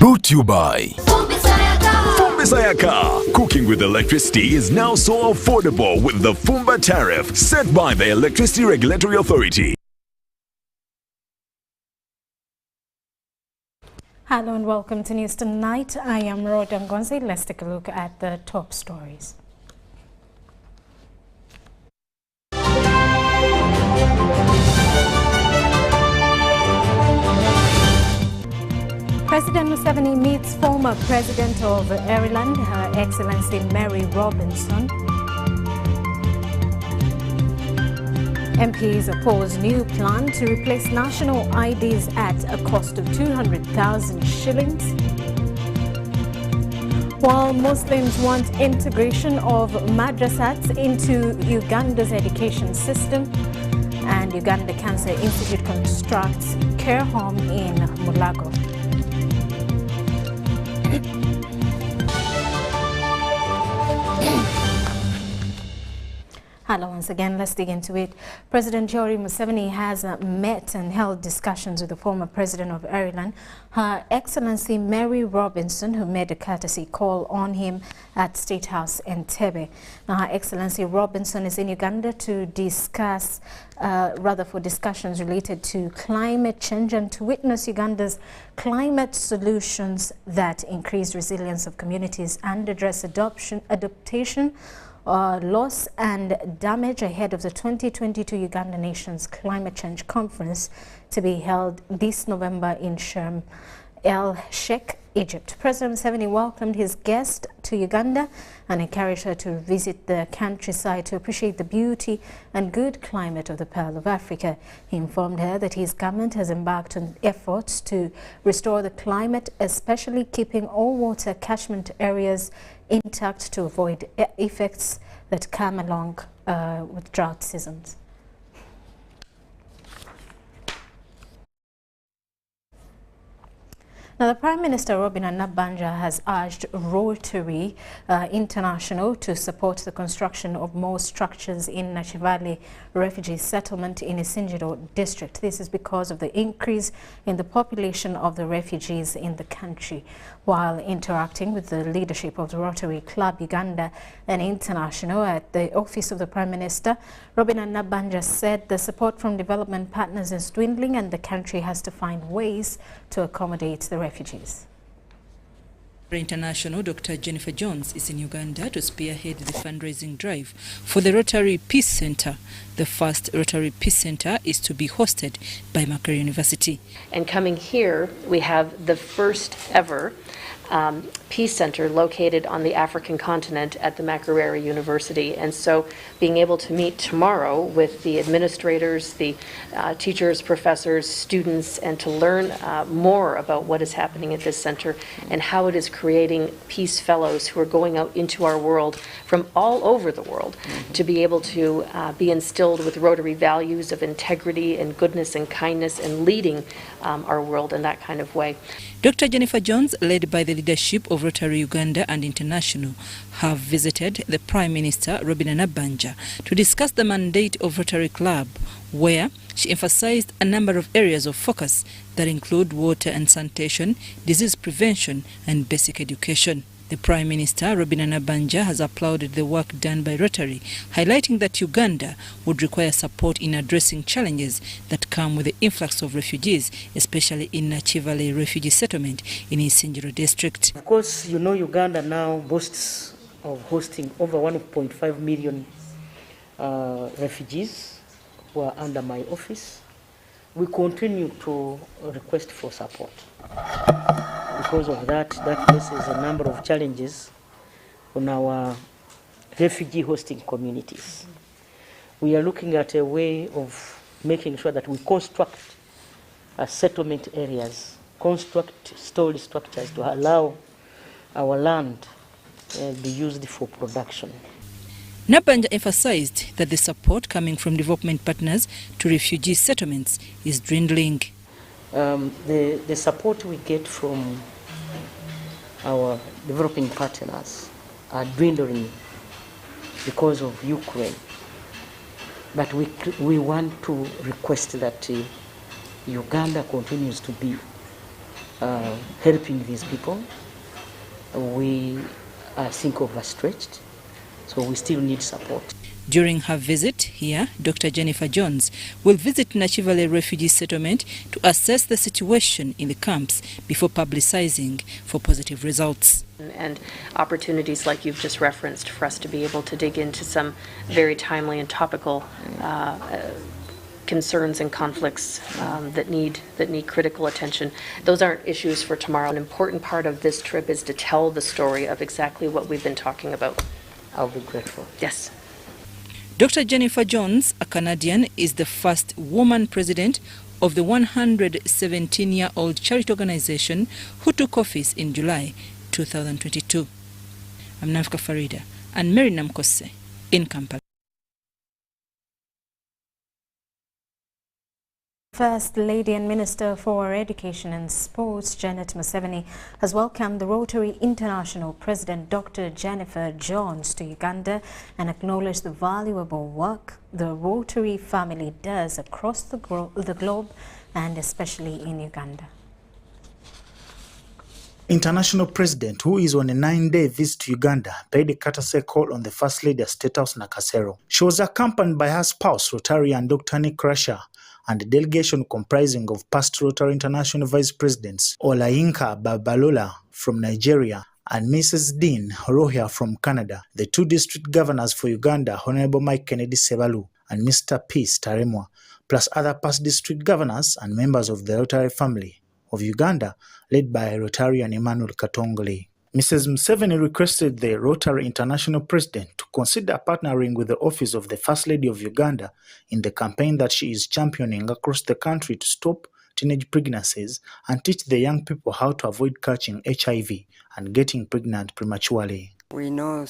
Brought to you by Fumbi Sayaka. Cooking with electricity is now so affordable with the Fumba tariff set by the Electricity Regulatory Authority. Hello and welcome to News Tonight. I am Rhoda Ngonzi. Let's take a look at the top stories. President Museveni meets former President of Ireland, Her Excellency Mary Robinson. MPs oppose new plan to replace national IDs at a cost of 200,000 shillings. While Muslims want integration of madrasats into Uganda's education system, and Uganda Cancer Institute constructs care home in Mulago. Hello once again, let's dig into it. President Yoweri Museveni has met and held discussions with the former President of Ireland, Her Excellency Mary Robinson, who made a courtesy call on him at State House Entebbe. Now, Her Excellency Robinson is in Uganda to discuss, for discussions related to climate change and to witness Uganda's climate solutions that increase resilience of communities and address adaptation, loss and damage ahead of the 2022 Uganda Nations Climate Change Conference to be held this November in Sharm el-Sheikh, Egypt. President Museveni welcomed his guest to Uganda and encouraged her to visit the countryside to appreciate the beauty and good climate of the Pearl of Africa. He informed her that his government has embarked on efforts to restore the climate, especially keeping all water catchment areas intact to avoid effects that come along with drought seasons. Now, the Prime Minister, Robinah Nabbanja, has urged Rotary International to support the construction of more structures in Nachivale refugee settlement in Isingiro district. This is because of the increase in the population of the refugees in the country. While interacting with the leadership of the Rotary Club Uganda and International at the office of the Prime Minister, Robinah Nabbanja said the support from development partners is dwindling and the country has to find ways to accommodate the refugees. International Dr. Jennifer Jones is in Uganda to spearhead the fundraising drive for the Rotary Peace Center. The first Rotary Peace Center is to be hosted by Makerere University. And coming here, we have the first ever Peace Center located on the African continent at the Makerere University. And so being able to meet tomorrow with the administrators, the teachers, professors, students, and to learn more about what is happening at this center and how it is creating peace fellows who are going out into our world from all over the world to be able to be instilled with Rotary values of integrity and goodness and kindness and leading our world in that kind of way. Dr. Jennifer Jones, led by the leadership of Rotary Uganda and International, have visited the Prime Minister, Robinah Nabbanja, to discuss the mandate of Rotary Club, where she emphasized a number of areas of focus that include water and sanitation, disease prevention, and basic education. The Prime Minister, Robinah Nabbanja, has applauded the work done by Rotary, highlighting that Uganda would require support in addressing challenges that come with the influx of refugees, especially in Nachivale refugee settlement in Isingiro district. Of course, you know Uganda now boasts of hosting over 1.5 million refugees who are under my office. We continue to request for support. Because of that places a number of challenges on our refugee hosting communities. We are looking at a way of making sure that we construct settlement areas, construct storage structures to allow our land be used for production. Nabbanja emphasized that the support coming from development partners to refugee settlements is dwindling. The support we get from our developing partners are dwindling because of Ukraine. But we want to request that Uganda continues to be helping these people. We are, I think, overstretched, so we still need support. During her visit here, Dr. Jennifer Jones will visit Nachivale refugee settlement to assess the situation in the camps before publicizing for positive results. And opportunities like you've just referenced for us to be able to dig into some very timely and topical concerns and conflicts that need critical attention. Those aren't issues for tomorrow. An important part of this trip is to tell the story of exactly what we've been talking about. I'll be grateful. Yes. Dr. Jennifer Jones, a Canadian, is the first woman president of the 117-year-old charity organization who took office in July 2022. I'm Nafka Farida and Mary Namkose in Kampala. First Lady and Minister for Education and Sports, Janet Museveni, has welcomed the Rotary International President Dr. Jennifer Jones to Uganda and acknowledged the valuable work the Rotary family does across the globe and especially in Uganda. International President, who is on a 9-day visit to Uganda, paid a courtesy call on the First Lady at State House Nakasero. She was accompanied by her spouse, Rotarian Dr. Nick Rasha, and a delegation comprising of past Rotary International Vice Presidents Olayinka Babalola from Nigeria and Mrs. Dean Rohia from Canada, the two district governors for Uganda, Honorable Mike Kennedy Sebalu and Mr. Peace Taremwa, plus other past district governors and members of the Rotary family of Uganda, led by Rotarian Emmanuel Katongole. Mrs. Museveni requested the Rotary International President to consider partnering with the Office of the First Lady of Uganda in the campaign that she is championing across the country to stop teenage pregnancies and teach the young people how to avoid catching HIV and getting pregnant prematurely. We know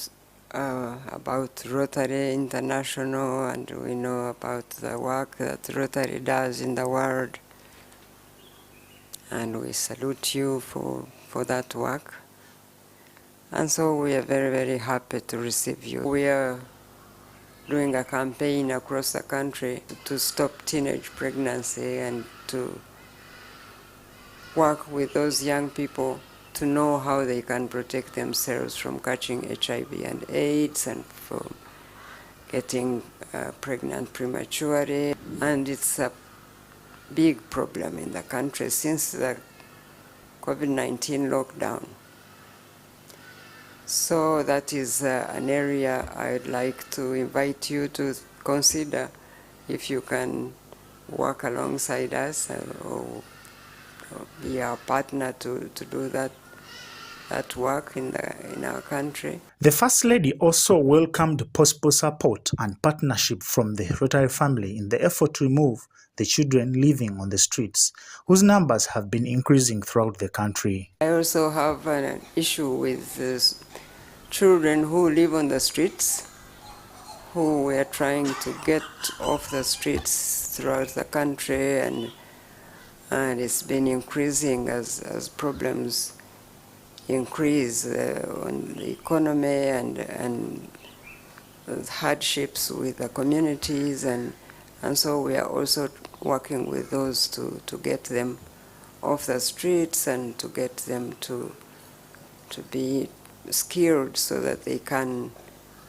about Rotary International, and we know about the work that Rotary does in the world, and we salute you for that work. And so we are very, very happy to receive you. We are doing a campaign across the country to stop teenage pregnancy and to work with those young people to know how they can protect themselves from catching HIV and AIDS and from getting pregnant prematurely. And it's a big problem in the country since the COVID-19 lockdown. So that is an area I'd like to invite you to consider if you can work alongside us or be our partner to do that work in our country. The First Lady also welcomed possible support and partnership from the Rotary family in the effort to remove the children living on the streets, whose numbers have been increasing throughout the country. I also have an issue with children who live on the streets, who we are trying to get off the streets throughout the country, and it's been increasing as problems increase on the economy and hardships with the communities, and so we are also working with those to get them off the streets and to get them to be skilled so that they can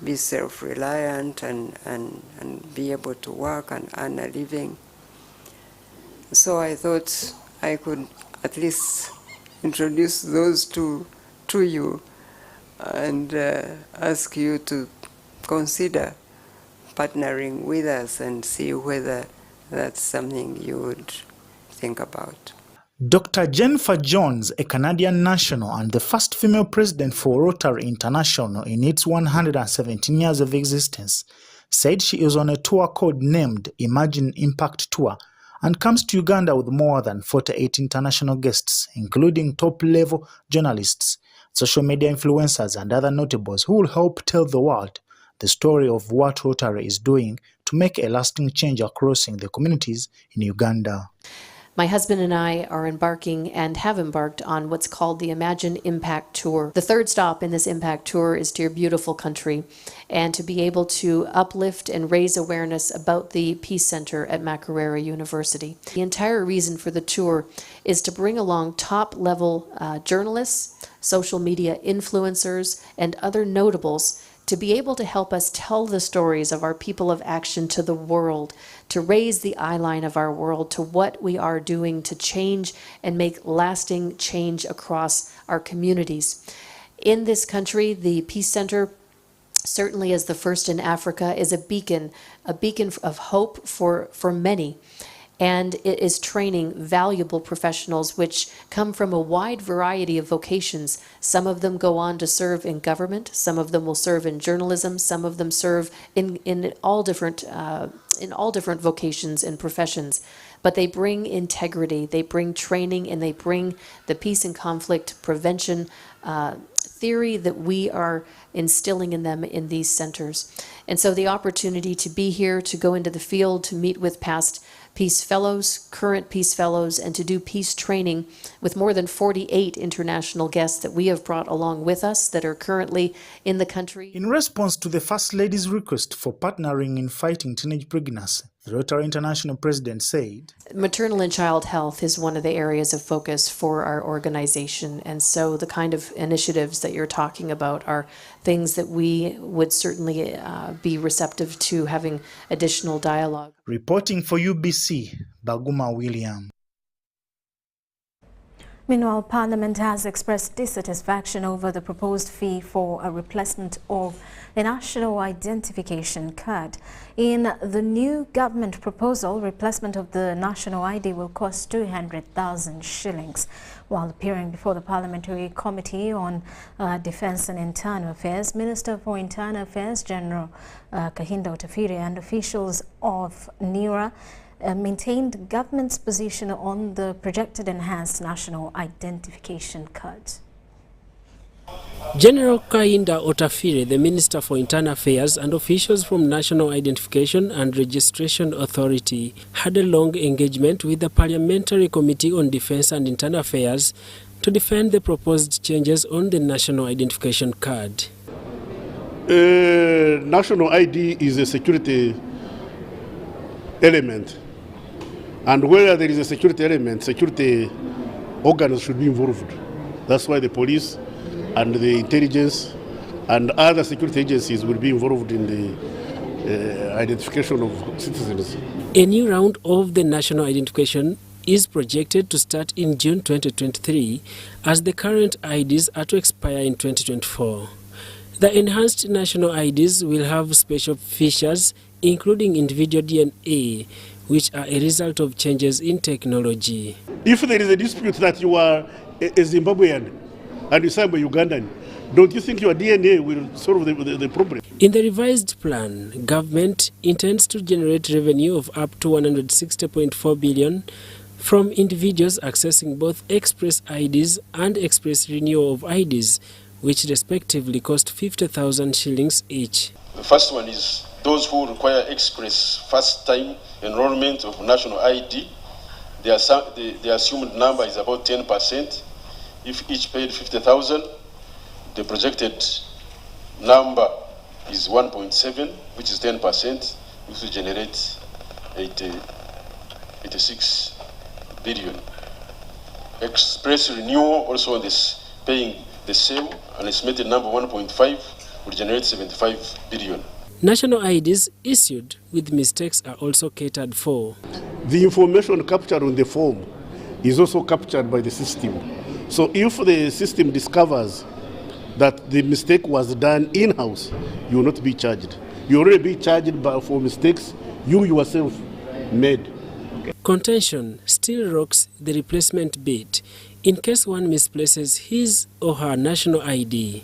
be self-reliant and be able to work and earn a living. So I thought I could at least introduce those two to you and ask you to consider partnering with us and see whether that's something you would think about. Dr. Jennifer Jones, a Canadian national and the first female president for Rotary International in its 117 years of existence, said she is on a tour code named Imagine Impact Tour and comes to Uganda with more than 48 international guests, including top-level journalists, social media influencers and other notables who will help tell the world the story of what Rotary is doing to make a lasting change across the communities in Uganda. My husband and I are embarking and have embarked on what's called the Imagine Impact Tour. The third stop in this Impact Tour is to your beautiful country, and to be able to uplift and raise awareness about the Peace Center at Makerere University. The entire reason for the tour is to bring along top-level journalists, social media influencers, and other notables to be able to help us tell the stories of our people of action to the world, to raise the eye line of our world to what we are doing to change and make lasting change across our communities. In this country, the Peace Center, certainly as the first in Africa, is a beacon of hope for many. And it is training valuable professionals which come from a wide variety of vocations. Some of them go on to serve in government, some of them will serve in journalism, some of them serve in all different vocations and professions. But they bring integrity, they bring training, and they bring the peace and conflict prevention theory that we are instilling in them in these centers. And so the opportunity to be here, to go into the field, to meet with past Peace Fellows, current Peace Fellows, and to do peace training with more than 48 international guests that we have brought along with us that are currently in the country. In response to the First Lady's request for partnering in fighting teenage pregnancy, the Rotary International president said, maternal and child health is one of the areas of focus for our organization, and so the kind of initiatives that you're talking about are things that we would certainly be receptive to having additional dialogue. Reporting for UBC, Baguma William. Meanwhile, Parliament has expressed dissatisfaction over the proposed fee for a replacement of the National Identification Card. In the new government proposal, replacement of the National ID will cost 200,000 shillings. While appearing before the Parliamentary Committee on Defence and Internal Affairs, Minister for Internal Affairs General Kahinda Otafire and officials of NIRA maintained government's position on the projected enhanced national identification card. General Kahinda Otafire, the Minister for Internal Affairs, and officials from National Identification and Registration Authority had a long engagement with the Parliamentary Committee on Defence and Internal Affairs to defend the proposed changes on the National Identification Card. National ID is a security element. And where there is a security element, security organs should be involved. That's why the police and the intelligence and other security agencies will be involved in the identification of citizens. A new round of the national identification is projected to start in June 2023 as the current IDs are to expire in 2024. The enhanced national IDs will have special features including individual DNA, which are a result of changes in technology. If there is a dispute that you are a Zimbabwean and you say I'm a Ugandan, don't you think your DNA will solve the problem? In the revised plan, government intends to generate revenue of up to 160.4 billion from individuals accessing both express IDs and express renewal of IDs, which respectively cost 50,000 shillings each. The first one is those who require express first-time enrollment of national ID. The assumed number is about 10%. If each paid 50,000, the projected number is 1.7, which is 10%, which will generate 86 billion. Express renewal also on this paying the same, an estimated number 1.5 will generate 75 billion. National IDs issued with mistakes are also catered for. The information captured on the form is also captured by the system. So if the system discovers that the mistake was done in-house, you will not be charged. You already be charged for mistakes you yourself made. Contention still rocks the replacement bit in case one misplaces his or her national ID.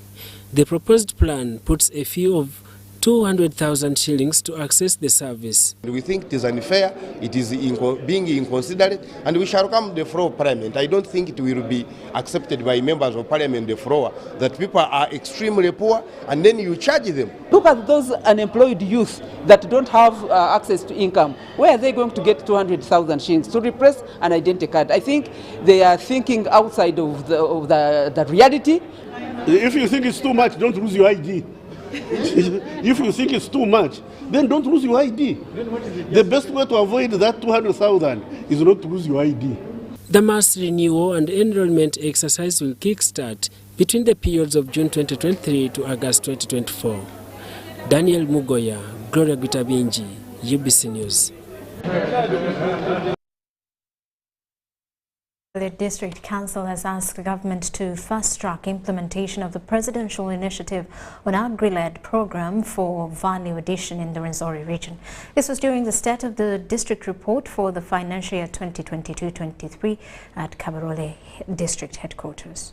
The proposed plan puts a fee of 200,000 shillings to access the service. We think it is unfair, it is being inconsiderate, and we shall come to the floor of Parliament. I don't think it will be accepted by members of Parliament, the floor, that people are extremely poor and then you charge them. Look at those unemployed youth that don't have access to income. Where are they going to get 200,000 shillings to replace an identity card? I think they are thinking outside of the reality. If you think it's too much, don't lose your ID. If you think it's too much, then don't lose your ID. The best way to avoid that 200,000 is not to lose your ID. The mass renewal and enrollment exercise will kickstart between the periods of June 2023 to August 2024. Daniel Mugoya, Gloria Gutabinji, UBC News. The District Council has asked the government to fast-track implementation of the presidential initiative on Agri-led program for value addition in the Rwenzori region. This was during the State of the District report for the financial year 2022-23 at Kabarole District Headquarters.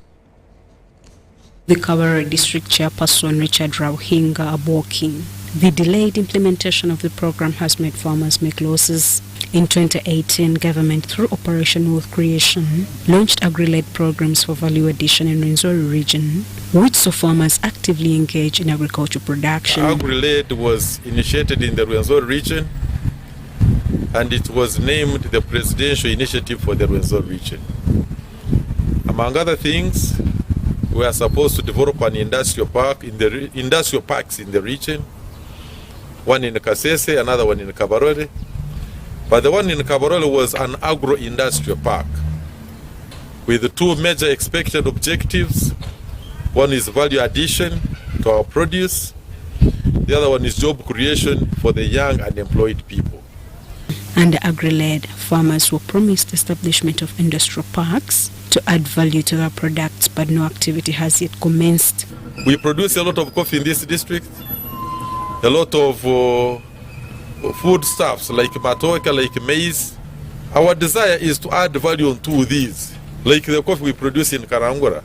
The Kabarole District Chairperson Richard Rauhinga Aboki. The delayed implementation of the program has made farmers make losses. In 2018, government, through Operation Wealth Creation, launched agri-led programs for value addition in Rwenzori region, which saw farmers actively engage in agricultural production. Agri-led was initiated in the Rwenzori region, and it was named the Presidential Initiative for the Rwenzori region. Among other things, we are supposed to develop an industrial park in the industrial parks in the region. One in Kasese, another one in Kabarole. But the one in Kabarole was an agro-industrial park with two major expected objectives. One is value addition to our produce. The other one is job creation for the young unemployed people. Under agri-led, farmers were promised establishment of industrial parks to add value to their products, but no activity has yet commenced. We produce a lot of coffee in this district, a lot of foodstuffs like matoke, like maize. Our desire is to add value to these, like the coffee we produce in Karangura.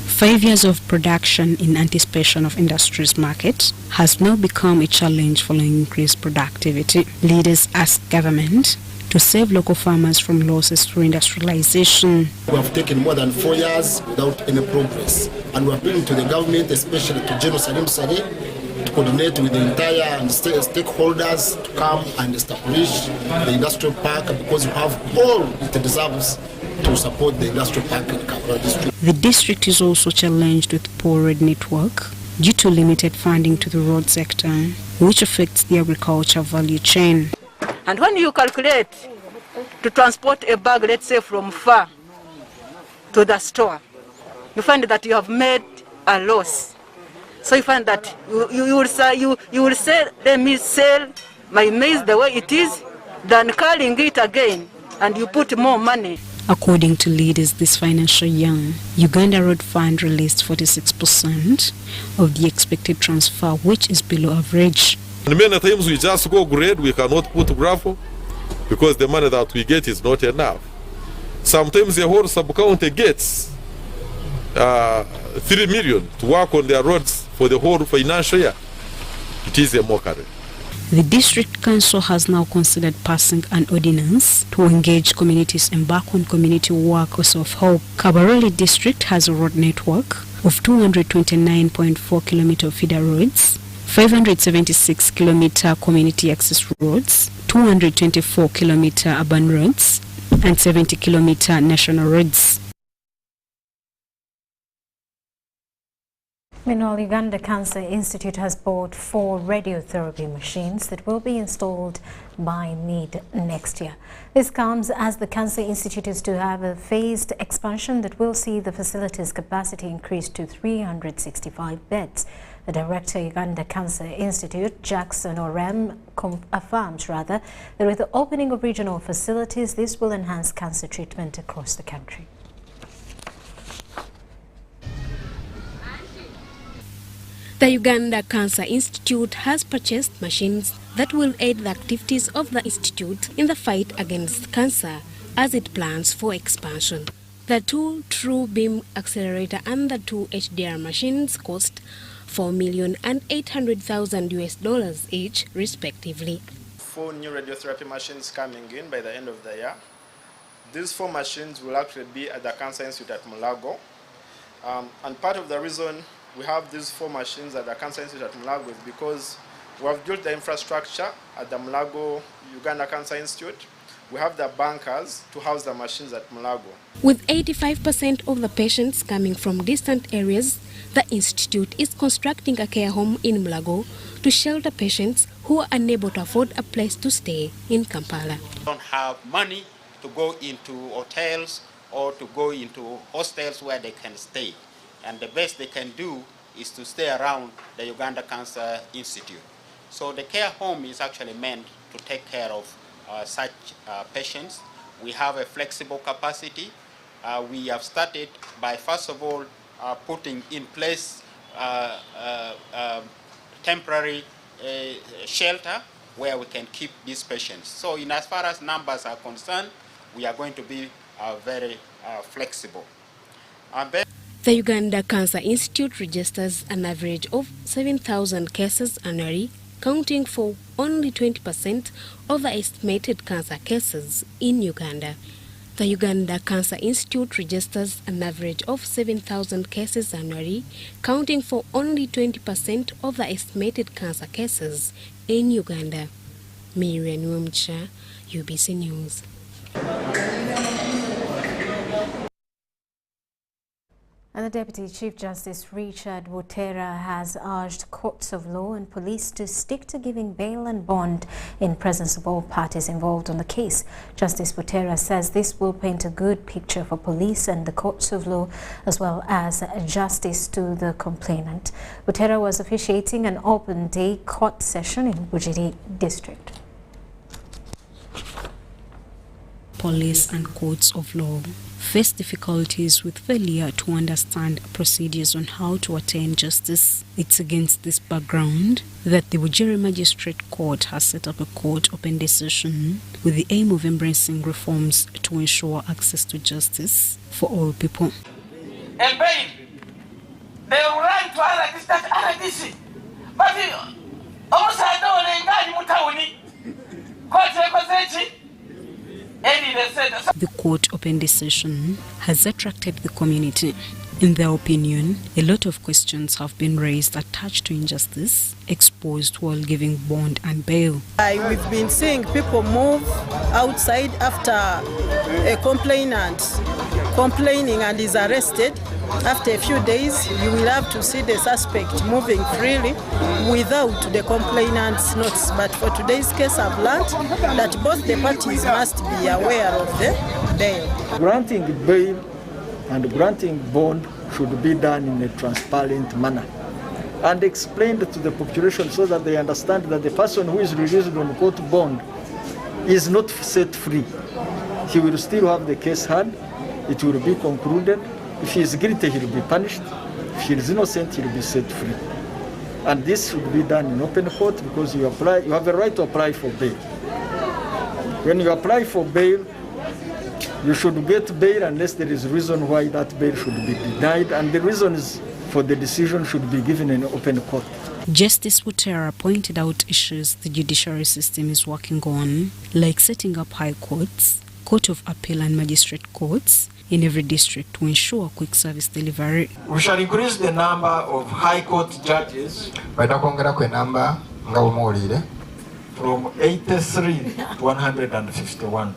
5 years of production in anticipation of industry's market has now become a challenge following increased productivity. Leaders ask government to save local farmers from losses through industrialization. We have taken more than 4 years without any progress, and we are appealing to the government, especially to General Salim Saleh, to coordinate with the entire stakeholders to come and establish the industrial park, because we have all it deserves to support the industrial park in Kabarole district. The district is also challenged with poor road network due to limited funding to the road sector, which affects the agriculture value chain. And when you calculate to transport a bag, let's say from far to the store, you find that you have made a loss. So you find that you will say, let me sell my maize the way it is, than carrying it again, and you put more money. According to leaders this financial year, Uganda Road Fund released 46% of the expected transfer, which is below average. And many times we just go grade, we cannot put gravel because the money that we get is not enough. Sometimes the whole sub-county gets 3 million to work on their roads for the whole financial year. It is a mockery. The district council has now considered passing an ordinance to engage communities embark on community work or self-help. Kabarole district has a road network of 229.4 kilometer feeder roads, 576 kilometer community access roads, 224 kilometer urban roads, and 70 kilometer national roads. Meanwhile, Uganda Cancer Institute has bought 4 radiotherapy machines that will be installed by mid next year. This comes as the Cancer Institute is to have a phased expansion that will see the facility's capacity increased to 365 beds. The director of Uganda Cancer Institute, Jackson Orem, affirms that with the opening of regional facilities, this will enhance cancer treatment across the country. The Uganda Cancer Institute has purchased machines that will aid the activities of the institute in the fight against cancer as it plans for expansion. The 2 True Beam accelerator and the 2 HDR machines cost $4,800,000 each, respectively. 4 new radiotherapy machines coming in by the end of the year. These 4 machines will actually be at the Cancer Institute at Mulago. And part of the reason we have these 4 machines at the Cancer Institute at Mulago is because we have built the infrastructure at the Mulago Uganda Cancer Institute. We have the bunkers to house the machines at Mulago. With 85% of the patients coming from distant areas, the institute is constructing a care home in Mulago to shelter patients who are unable to afford a place to stay in Kampala. Don't have money to go into hotels or to go into hostels where they can stay. And the best they can do is to stay around the Uganda Cancer Institute. So the care home is actually meant to take care of such patients. We have a flexible capacity. We have started by, first of all, putting in place temporary shelter where we can keep these patients. So in as far as numbers are concerned, we are going to be very flexible. The Uganda Cancer Institute registers an average of 7,000 cases annually, counting for only 20% of the estimated cancer cases in Uganda. The Uganda Cancer Institute registers an average of 7,000 cases annually, counting for only 20% of the estimated cancer cases in Uganda. Miriam Wumcha, UBC News. And the Deputy Chief Justice Richard Butera has urged courts of law and police to stick to giving bail and bond in presence of all parties involved on the case. Justice Butera says this will paint a good picture for police and the courts of law, as well as justice to the complainant. Butera was officiating an open-day court session in Bujiri District. Police and courts of law face difficulties with failure to understand procedures on how to attain justice. It's against this background that the Bujiri Magistrate Court has set up a court open day session with the aim of embracing reforms to ensure access to justice for all people. And bail, they will run to other district RDC, but almost I don't The court open day session has attracted the community. In their opinion, a lot of questions have been raised attached to injustice exposed while giving bond and bail. We've been seeing people move outside after a complainant complaining and is arrested. After a few days, you will have to see the suspect moving freely without the complainant's notice. But for today's case, I've learned that both the parties must be aware of the bail. Granting bail and granting bond should be done in a transparent manner and explained to the population so that they understand that the person who is released on court bond is not set free. He will still have the case heard, it will be concluded. If he is guilty, he will be punished. If he is innocent, he will be set free. And this should be done in open court because you have a right to apply for bail. When you apply for bail, you should get bail unless there is a reason why that bail should be denied, and the reason is for the decision should be given in open court. Justice Butera pointed out issues the judiciary system is working on, like setting up high courts, court of appeal and magistrate courts in every district to ensure quick service delivery. We shall increase the number of high court judges from 83 to 151.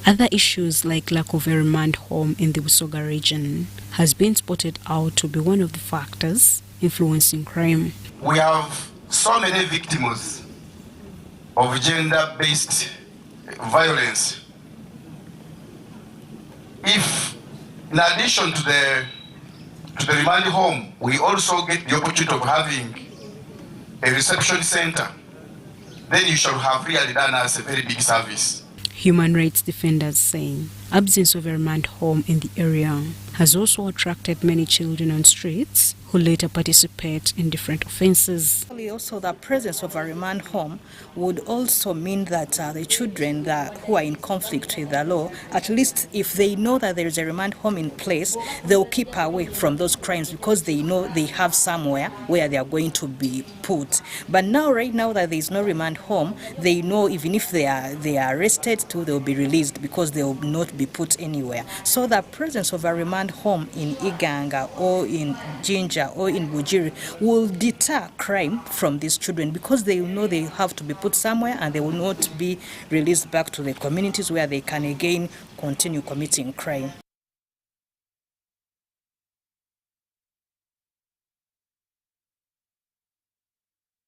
Other issues like lack of a remand home in the Busoga region has been spotted out to be one of the factors influencing crime. We have so many victims of gender-based violence. If, in addition to the remand home, we also get the opportunity of having a reception center, then you shall have really done us a very big service. Human rights defenders saying absence of a remand home in the area has also attracted many children on streets who later participate in different offences. Also, the presence of a remand home would also mean that the children who are in conflict with the law, at least if they know that there is a remand home in place, they'll keep away from those crimes because they know they have somewhere where they are going to be put. But now, right now that there is no remand home, they know even if they are arrested too, they'll be released because they will not be put anywhere. So the presence of a remand home in Iganga or in Jinja or in Bujiri will deter crime from these children because they know they have to be put somewhere and they will not be released back to the communities where they can again continue committing crime.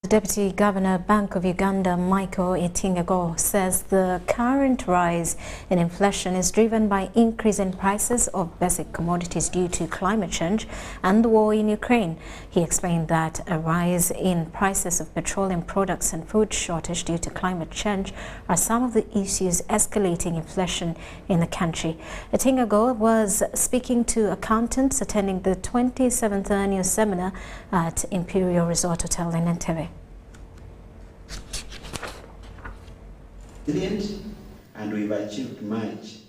Deputy Governor, Bank of Uganda, Michael Itingago, says the current rise in inflation is driven by increase in prices of basic commodities due to climate change and the war in Ukraine. He explained that a rise in prices of petroleum products and food shortage due to climate change are some of the issues escalating inflation in the country. Itingago was speaking to accountants attending the 27th annual seminar at Imperial Resort Hotel in Entebbe. And we've achieved much.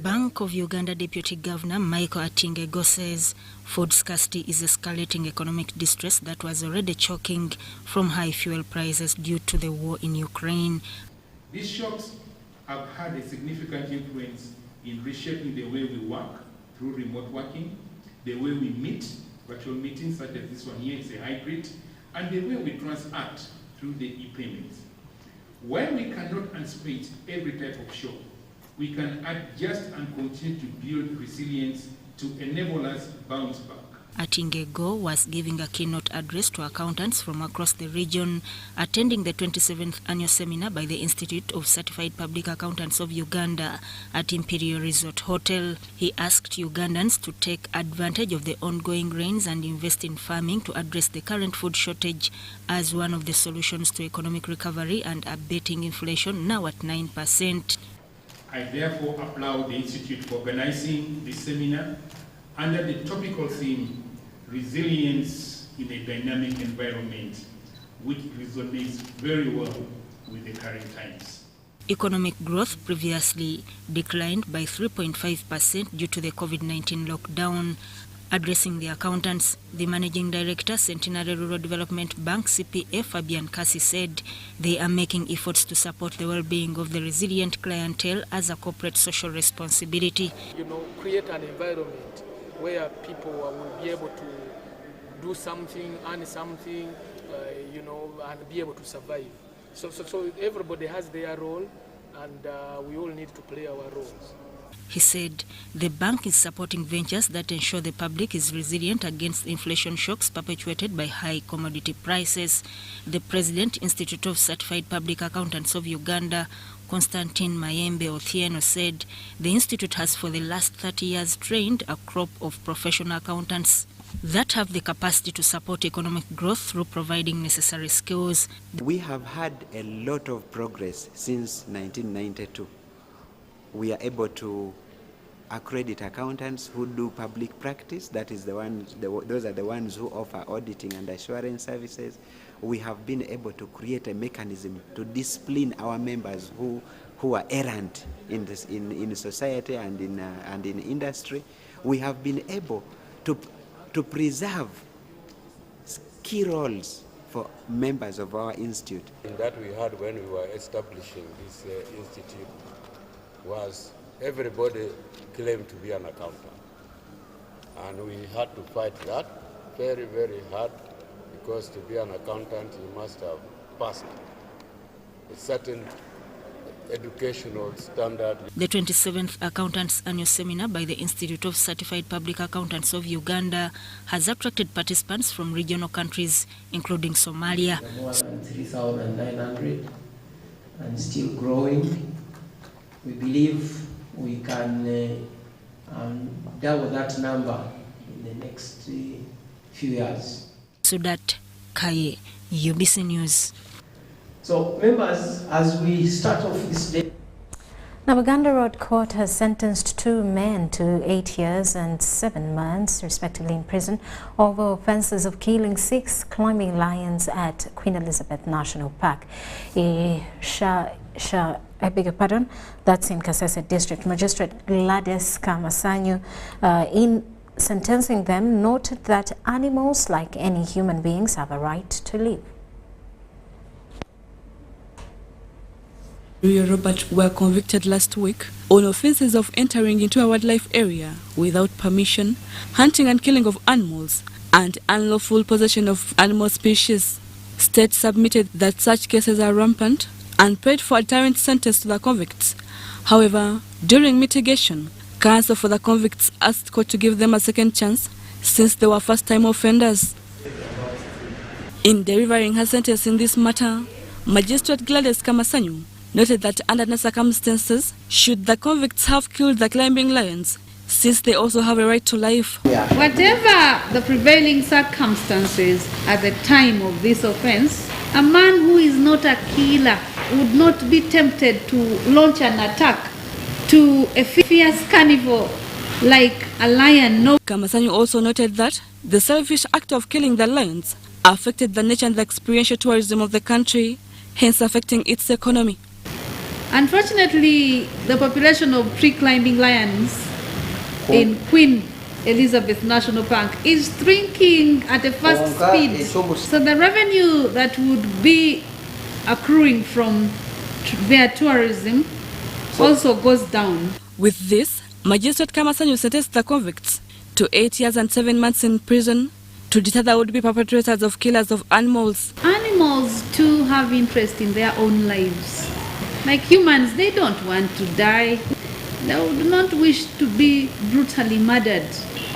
Bank of Uganda Deputy Governor Michael Itingago says food scarcity is escalating economic distress that was already choking from high fuel prices due to the war in Ukraine. These shocks have had a significant influence in reshaping the way we work through remote working, the way we meet, virtual meetings such as this one here is a hybrid, and the way we transact through the e-payments. While we cannot anticipate every type of shock, we can adjust and continue to build resilience to enable us bounce back. Itingago was giving a keynote address to accountants from across the region, attending the 27th annual seminar by the Institute of Certified Public Accountants of Uganda at Imperial Resort Hotel. He asked Ugandans to take advantage of the ongoing rains and invest in farming to address the current food shortage as one of the solutions to economic recovery and abating inflation, now at 9%. I therefore applaud the Institute for organizing this seminar under the topical theme, Resilience in a Dynamic Environment, which resonates very well with the current times. Economic growth previously declined by 3.5% due to the COVID-19 lockdown. Addressing the accountants, the Managing Director, Centenary Rural Development Bank, CPA, Fabian Kasi, said they are making efforts to support the well-being of the resilient clientele as a corporate social responsibility. Create an environment where people will be able to do something, earn something, and be able to survive. So everybody has their role, and we all need to play our roles. He said the bank is supporting ventures that ensure the public is resilient against inflation shocks perpetuated by high commodity prices. The President, Institute of Certified Public Accountants of Uganda, Constantine Mayembe Othieno, said the institute has for the last 30 years trained a crop of professional accountants that have the capacity to support economic growth through providing necessary skills. We have had a lot of progress since 1992. We are able to accredit accountants who do public practice. That is those are the ones who offer auditing and assurance services. We have been able to create a mechanism to discipline our members who are errant in society and in industry. We have been able to preserve key roles for members of our institute. In that we had when we were establishing this institute was everybody claimed to be an accountant. And we had to fight that very, very hard, because to be an accountant you must have passed a certain educational standard. The 27th Accountants Annual Seminar by the Institute of Certified Public Accountants of Uganda has attracted participants from regional countries, including Somalia. More than 3,900 and still growing. We believe we can double that number in the next few years. Sudat Kaye, UBC News. So members, as we start off this day, Now, Uganda Road Court has sentenced 2 men to 8 years and 7 months, respectively, in prison over offences of killing 6 climbing lions at Queen Elizabeth National Park. I beg your pardon, that's in Kasese District. Magistrate Gladys Kamasanyu, in sentencing them, noted that animals, like any human beings, have a right to live. Rio Robert were convicted last week on offences of entering into a wildlife area without permission, hunting and killing of animals, and unlawful possession of animal species. State submitted that such cases are rampant and paid for a deterrent sentence to the convicts. However, during mitigation, counsel for the convicts asked court to give them a second chance since they were first-time offenders. In delivering her sentence in this matter, Magistrate Gladys Kamasanyu noted that under no circumstances should the convicts have killed the climbing lions, since they also have a right to life. Whatever the prevailing circumstances at the time of this offense, a man who is not a killer would not be tempted to launch an attack to a fierce carnivore like a lion. No. Kamasanyu also noted that the selfish act of killing the lions affected the nature and the experiential tourism of the country, hence affecting its economy. Unfortunately, the population of tree-climbing lions in Queen Elizabeth National Park is shrinking at a fast speed. So the revenue that would be accruing from their tourism also goes down. With this, Magistrate Kamasanyu sentenced the convicts to 8 years and 7 months in prison to deter the would-be perpetrators of killers of animals. Animals too have interest in their own lives. Like humans, they don't want to die. They would not wish to be brutally murdered.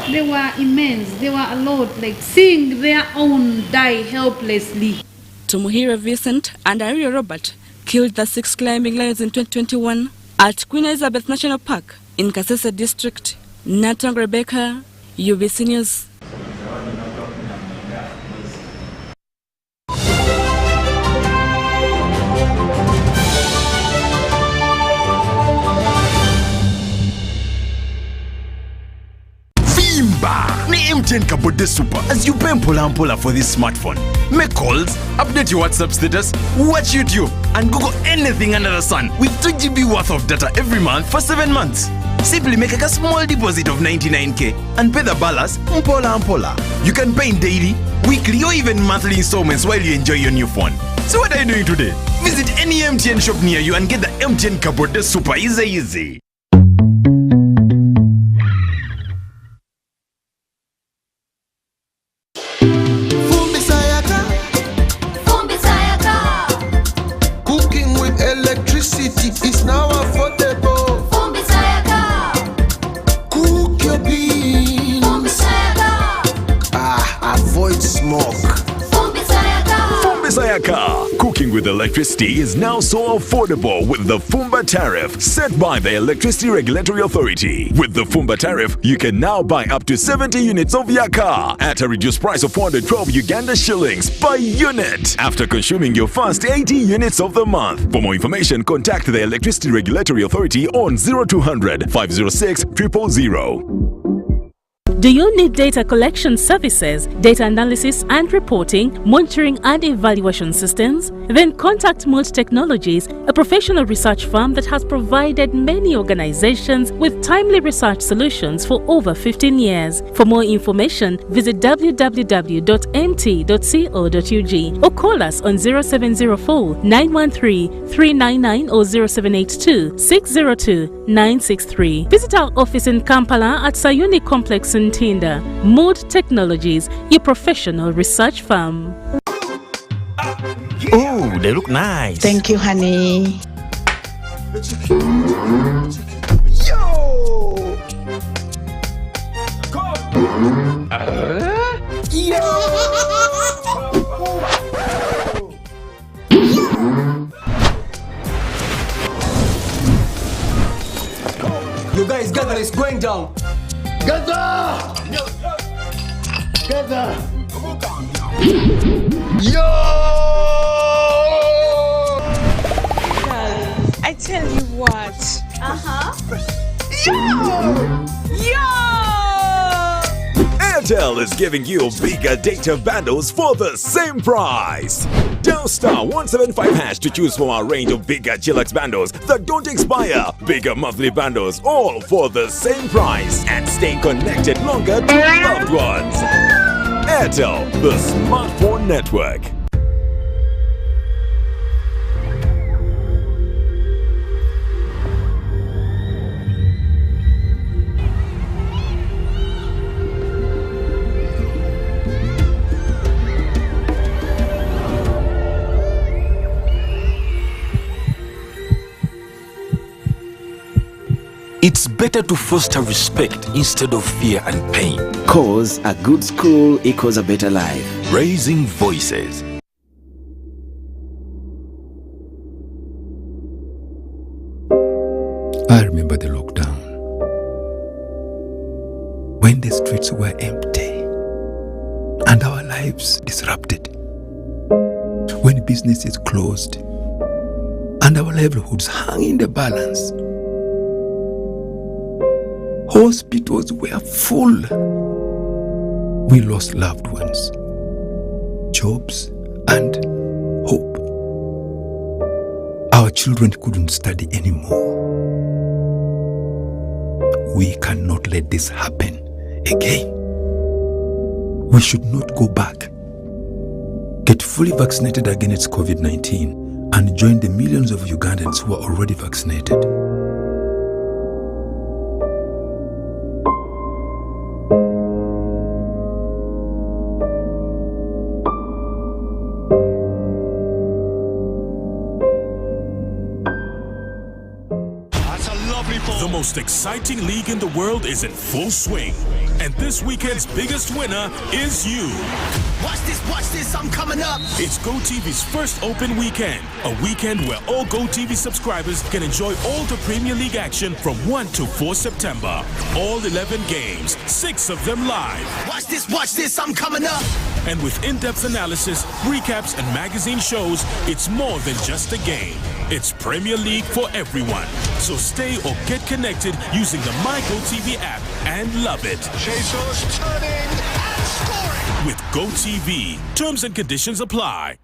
They were immense. They were a lot, like seeing their own die helplessly. Tumuhira Vincent and Rio Robert killed the 6 climbing lions in 2021 at Queen Elizabeth National Park in Kasese District. Natang Rebecca, UBC News. Ni MTN Kabode Super as you pay mpola for this smartphone. Make calls, update your WhatsApp status, watch YouTube, and Google anything under the sun with 2 GB worth of data every month for 7 months. Simply make a small deposit of 99k and pay the balance mpola. You can pay in daily, weekly, or even monthly installments while you enjoy your new phone. So what are you doing today? Visit any MTN shop near you and get the MTN Kabode Super easy. Cooking with electricity is now so affordable with the Fumba tariff set by the Electricity Regulatory Authority. With the Fumba tariff, you can now buy up to 70 units of Yaka at a reduced price of 412 Uganda shillings per unit after consuming your first 80 units of the month. For more information, contact the Electricity Regulatory Authority on 0200 506 000. Do you need data collection services, data analysis and reporting, monitoring and evaluation systems? Then contact Mold Technologies, a professional research firm that has provided many organizations with timely research solutions for over 15 years. For more information, visit www.mt.co.ug or call us on 0704 913 399 or 0782 602 963. Visit our office in Kampala at Sayuni Complex in Tinda. Mold Technologies, your professional research firm. Oh, they look nice. Thank you, honey. Yo! You guys gather, it's going down. Gather! Gather! Yo! I tell you what, Airtel is giving you bigger data bundles for the same price. Dial *175# to choose from our range of bigger Chillax bundles that don't expire. Bigger monthly bundles, all for the same price, and stay connected longer to loved ones. Airtel, the smartphone network. It's better to foster respect instead of fear and pain. Cause a good school equals a better life. Raising voices. I remember the lockdown, when the streets were empty and our lives disrupted, when businesses closed and our livelihoods hung in the balance. Hospitals were full. We lost loved ones, jobs, and hope. Our children couldn't study anymore. We cannot let this happen again. We should not go back. Get fully vaccinated against COVID-19 and join the millions of Ugandans who are already vaccinated. The most exciting league in the world is in full swing. And this weekend's biggest winner is you. Watch this, I'm coming up. It's GoTV's first open weekend. A weekend where all GoTV subscribers can enjoy all the Premier League action from 1 to 4 September. All 11 games, 6 of them live. Watch this, I'm coming up. And with in-depth analysis, recaps, and magazine shows, it's more than just a game. It's Premier League for everyone. So stay or get connected using the MyGoTV app and love it. Jesus turning and scoring. With GoTV, terms and conditions apply.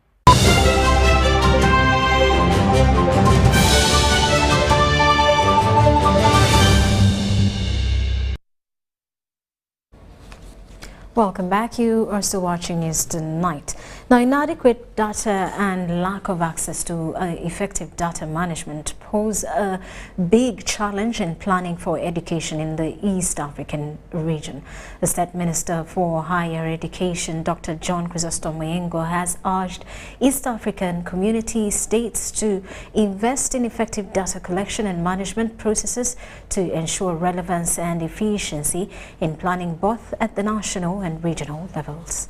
Welcome back. You are still watching News Tonight. Now, inadequate data and lack of access to effective data management pose a big challenge in planning for education in the East African region. The State Minister for Higher Education, Dr. John Chrysostom Muyengo, has urged East African community states to invest in effective data collection and management processes to ensure relevance and efficiency in planning both at the national and regional levels.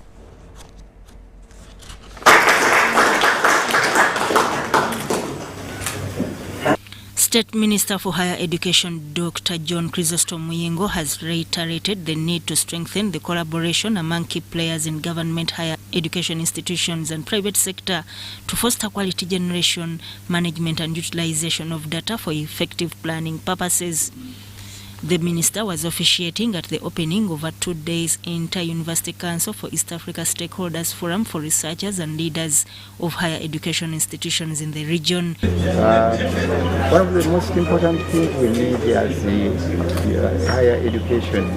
State Minister for Higher Education Dr. John Chrysostom Muyengo has reiterated the need to strengthen the collaboration among key players in government, higher education institutions and private sector to foster quality generation, management and utilization of data for effective planning purposes. The minister was officiating at the opening of a 2 days Inter-University Council for East Africa Stakeholders Forum for researchers and leaders of higher education institutions in the region. One of the most important things we need as the higher education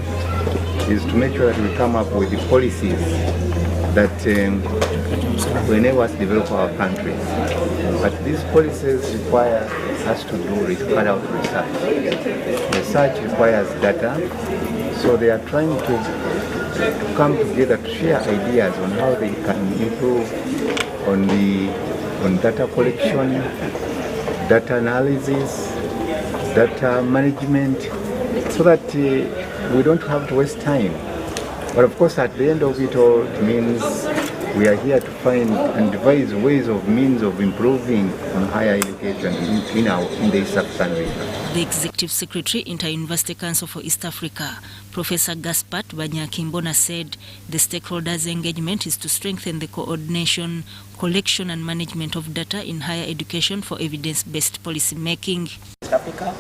is to make sure that we come up with the policies that will enable us to develop our countries. But these policies require us to carry out research. Research requires data, so they are trying to come together to share ideas on how they can improve on data collection, data analysis, data management, so that we don't have to waste time. But of course, at the end of it all, it means we are here to find and devise ways of means of improving on higher education in the East African region. The Executive Secretary, Inter-University Council for East Africa, Professor Gaspard Banyakimbona, said the stakeholders' engagement is to strengthen the coordination, collection and management of data in higher education for evidence-based policy making. East Africa,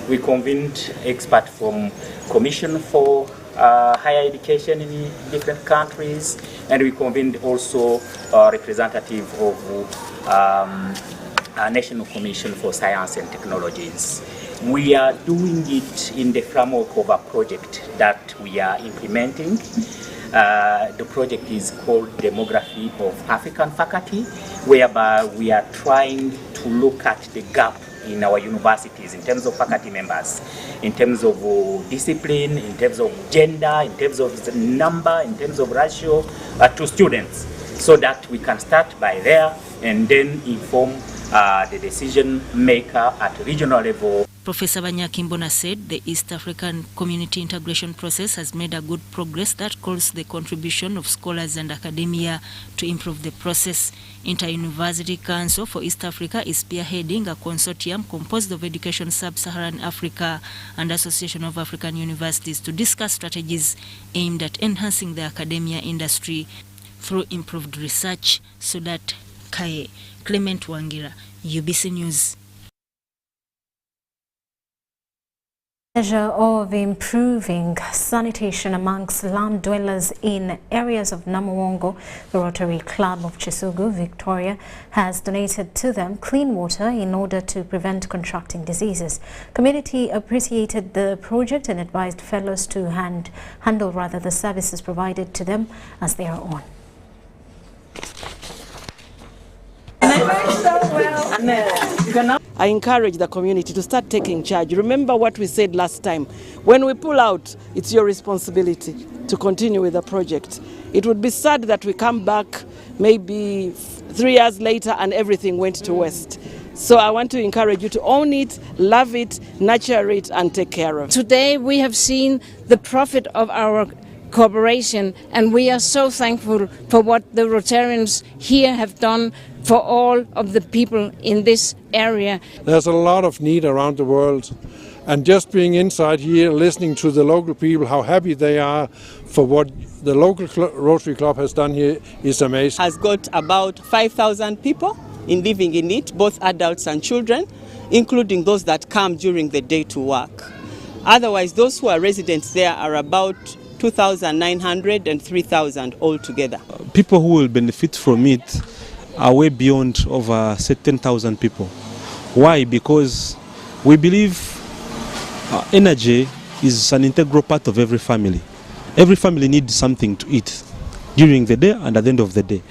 We convened experts from Commission for Higher Education in different countries, and we convened also representative of National Commission for Science and Technologies. We are doing it in the framework of a project that we are implementing. The project is called Demography of African Faculty, whereby we are trying to look at the gap in our universities in terms of faculty members, in terms of discipline, in terms of gender, in terms of the number, in terms of ratio to students, so that we can start by there and then inform the decision maker at regional level. Professor Banyakimbona said the East African community integration process has made a good progress that calls the contribution of scholars and academia to improve the process. Inter-University Council for East Africa is spearheading a consortium composed of Education Sub-Saharan Africa and Association of African Universities to discuss strategies aimed at enhancing the academia industry through improved research. So that Kaye, Clement Wangira, UBC News. Measure of improving sanitation among slum dwellers in areas of Namuwongo, the Rotary Club of Kisugu, Victoria, has donated to them clean water in order to prevent contracting diseases. Community appreciated the project and advised fellows to handle the services provided to them as they are on. I encourage the community to start taking charge. Remember what we said last time. When we pull out, it's your responsibility to continue with the project. It would be sad that we come back maybe 3 years later and everything went to waste. So I want to encourage you to own it, love it, nurture it, and take care of it. Today we have seen the profit of our cooperation, and we are so thankful for what the Rotarians here have done for all of the people in this area. There's a lot of need around the world, and just being inside here, listening to the local people, how happy they are for what the local Rotary Club has done here is amazing. Has got about 5,000 people living in it, both adults and children, including those that come during the day to work. Otherwise, those who are residents there are about 2,900 and 3,000 altogether. People who will benefit from it are way beyond over 10,000 people. Why? Because we believe energy is an integral part of every family. Every family needs something to eat during the day and at the end of the day.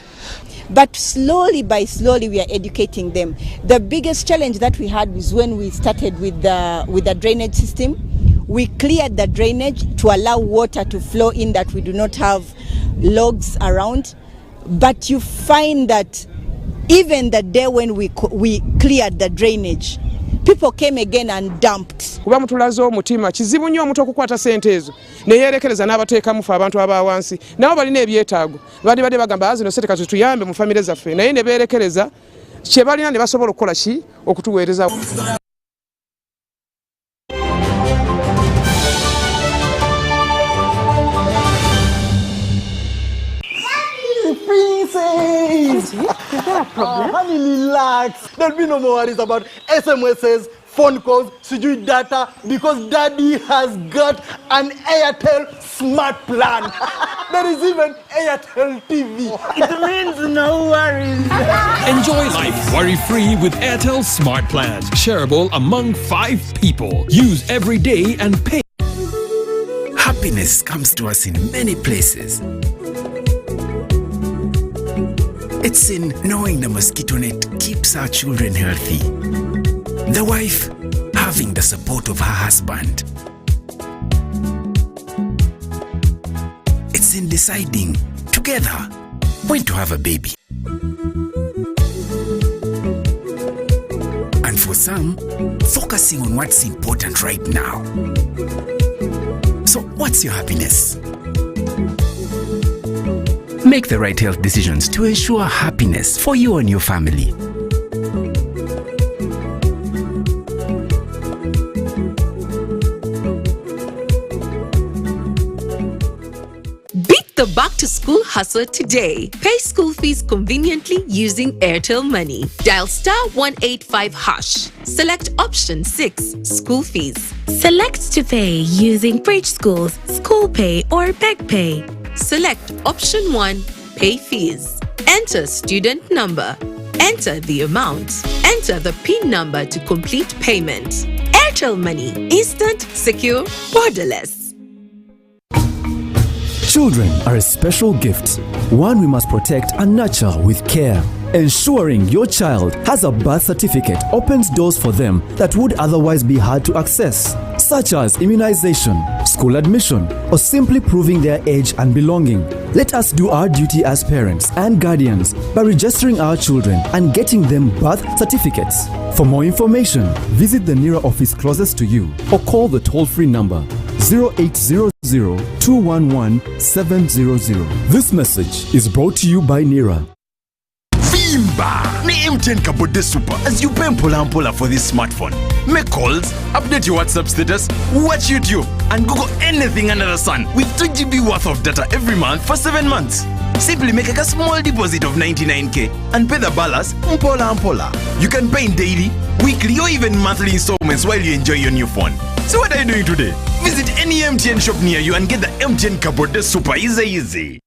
But slowly by slowly we are educating them. The biggest challenge that we had was when we started with the drainage system. We cleared the drainage to allow water to flow in, that we do not have logs around. But you find that even the day when we cleared the drainage, people came again and dumped. Kuba mutulaze omutima kizibu nnyo omuntu okukwata sente ezo ne yerekereza n'abateekamu fe abantu abawansi nabo balina ebyetaago badde bagamba zino sente kati tuyambe mu famire zaffe naye ne beerekereza kye balina ne basobola okukola ki okutuweereza. Princess! Is there a problem? Honey, relax. There'll be no more worries about SMSs, phone calls, sijui data, because Daddy has got an Airtel smart plan. There is even Airtel TV. It means no worries. Enjoy life worry-free with Airtel Smart Plans, shareable among 5 people. Use every day and pay. Happiness comes to us in many places. It's in knowing the mosquito net keeps our children healthy. The wife having the support of her husband. It's in deciding together when to have a baby. And for some, focusing on what's important right now. So what's your happiness? Make the right health decisions to ensure happiness for you and your family. Beat the back-to-school hustle today. Pay school fees conveniently using Airtel Money. Dial *185#. Select option 6, school fees. Select to pay using Bridge Schools, School Pay or Beg Pay. Select option 1, pay fees. Enter student number. Enter the amount. Enter the PIN number to complete payment. Airtel Money. Instant, secure, borderless. Children are a special gift, one we must protect and nurture with care. Ensuring your child has a birth certificate opens doors for them that would otherwise be hard to access, such as immunization, school admission, or simply proving their age and belonging. Let us do our duty as parents and guardians by registering our children and getting them birth certificates. For more information, visit the NERA office closest to you or call the toll-free number 0800-211-700. This message is brought to you by NERA. Vimba ni MTN Kabode Super as you pay mpola for this smartphone. Make calls, update your WhatsApp status, watch YouTube, and Google anything under the sun with 2 GB worth of data every month for 7 months. Simply make a small deposit of 99k and pay the balance mpola. You can pay in daily, weekly, or even monthly installments while you enjoy your new phone. So what are you doing today? Visit any MTN shop near you and get the MTN Kabode Super easy.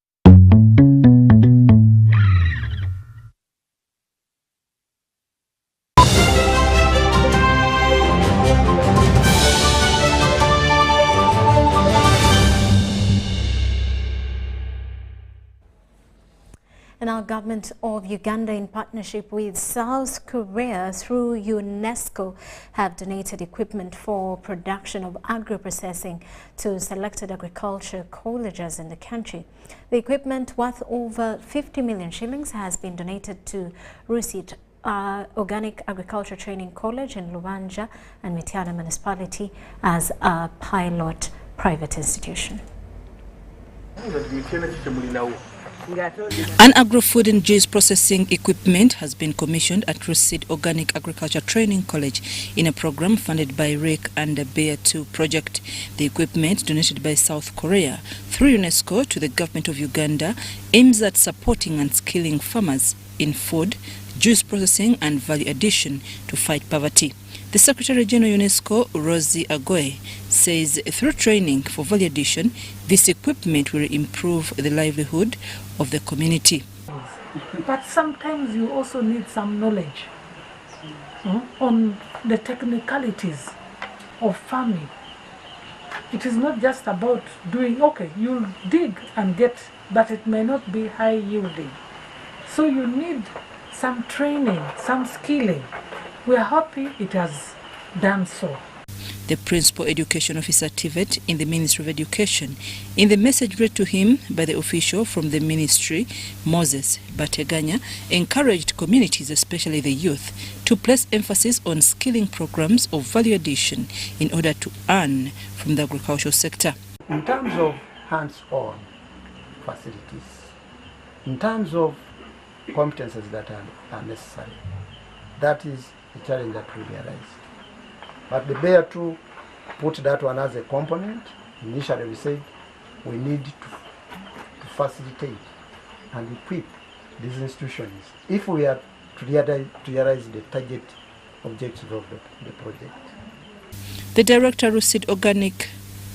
And our government of Uganda, in partnership with South Korea through UNESCO, have donated equipment for production of agro-processing to selected agriculture colleges in the country. The equipment, worth over 50 million shillings, has been donated to Rusit Organic Agriculture Training College in Lubanja and Mityana Municipality as a pilot private institution. An agro-food and juice processing equipment has been commissioned at Rusit Organic Agriculture Training College in a program funded by REC and the Bear 2 project. The equipment, donated by South Korea through UNESCO to the government of Uganda, aims at supporting and skilling farmers in food, juice processing and value addition to fight poverty. The Secretary General UNESCO, Rosie Agoe, says through training for value addition, this equipment will improve the livelihood of the community. But sometimes you also need some knowledge on the technicalities of farming. It is not just about doing, okay, you'll dig and get, but it may not be high yielding. So you need some training, some skilling. We are happy it has done so. The Principal Education Officer TVET in the Ministry of Education, in the message read to him by the official from the ministry, Moses Bateganya, encouraged communities, especially the youth, to place emphasis on skilling programs of value addition in order to earn from the agricultural sector. In terms of hands-on facilities, in terms of competences that are necessary, that is the challenge that we realized. But the Bear 2 put that one as a component. Initially we said we need to facilitate and equip these institutions if we are to realize the target objectives of the project. The Director Rusit Organic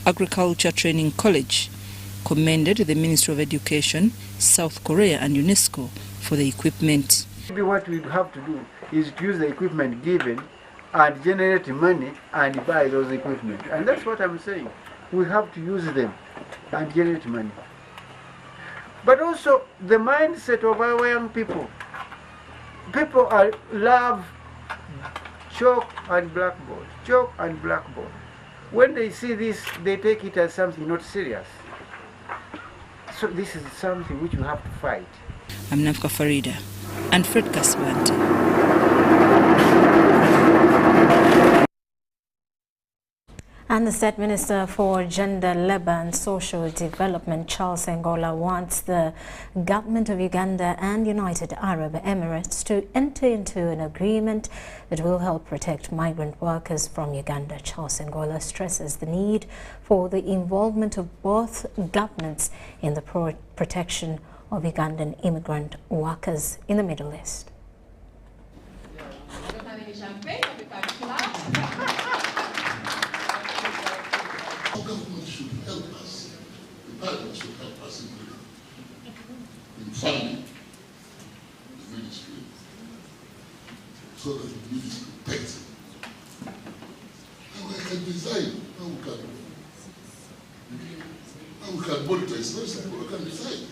Agriculture Training College commended the Ministry of Education, South Korea and UNESCO for the equipment. Maybe what we have to do is to use the equipment given and generate money and buy those equipment. And that's what I'm saying. We have to use them and generate money. But also the mindset of our young people. People love chalk and blackboard. Chalk and blackboard. When they see this, they take it as something not serious. So this is something which we have to fight. I'm Nafka Farida and Fred Kaswante. And the State Minister for Gender, Labour and Social Development, Charles Engola, wants the government of Uganda and United Arab Emirates to enter into an agreement that will help protect migrant workers from Uganda. Charles Engola stresses the need for the involvement of both governments in the protection of Ugandan immigrant workers in the Middle East. Government should help us, the parliament should help us in funding the ministry so that the ministry protects it. Now I can design how we can monitor. It's very simple. We can decide.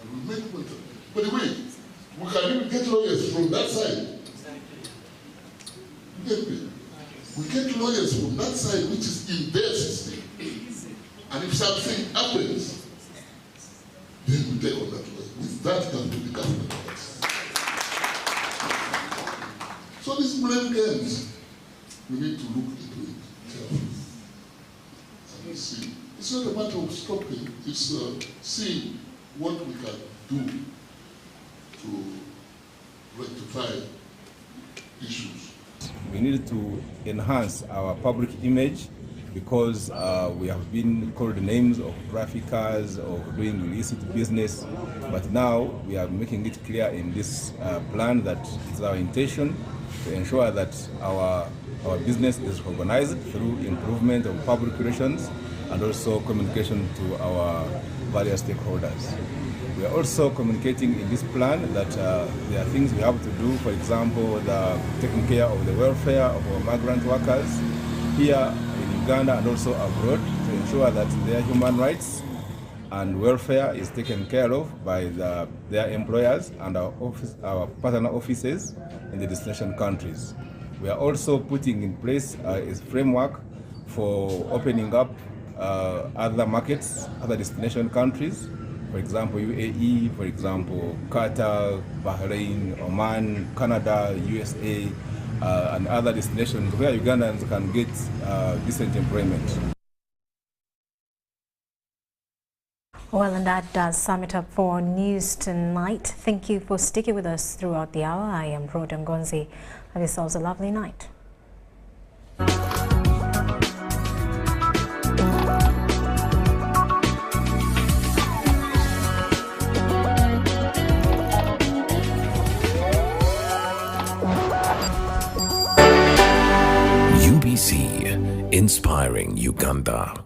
And we make monitor. By the way, we can even get lawyers from that side. We get lawyers from that side which is in their system. And if something happens, then we take on that lawyer. With that can be the government. So these blame games, we need to look into it carefully. And see. It's not a matter of stopping, it's seeing what we can do to rectify issues. We need to enhance our public image because we have been called names of traffickers, of doing illicit business, but now we are making it clear in this plan that it's our intention to ensure that our business is recognized through improvement of public relations and also communication to our various stakeholders. We are also communicating in this plan that there are things we have to do, for example, taking care of the welfare of our migrant workers here in Uganda and also abroad to ensure that their human rights and welfare is taken care of by their employers and our partner offices in the destination countries. We are also putting in place a framework for opening up other markets, other destination countries. For example, UAE, for example, Qatar, Bahrain, Oman, Canada, USA, and other destinations where Ugandans can get decent employment. Well, and that does sum it up for news tonight. Thank you for sticking with us throughout the hour. I am Rhoda Ngonzi. Have yourselves a lovely night. UBC, inspiring Uganda.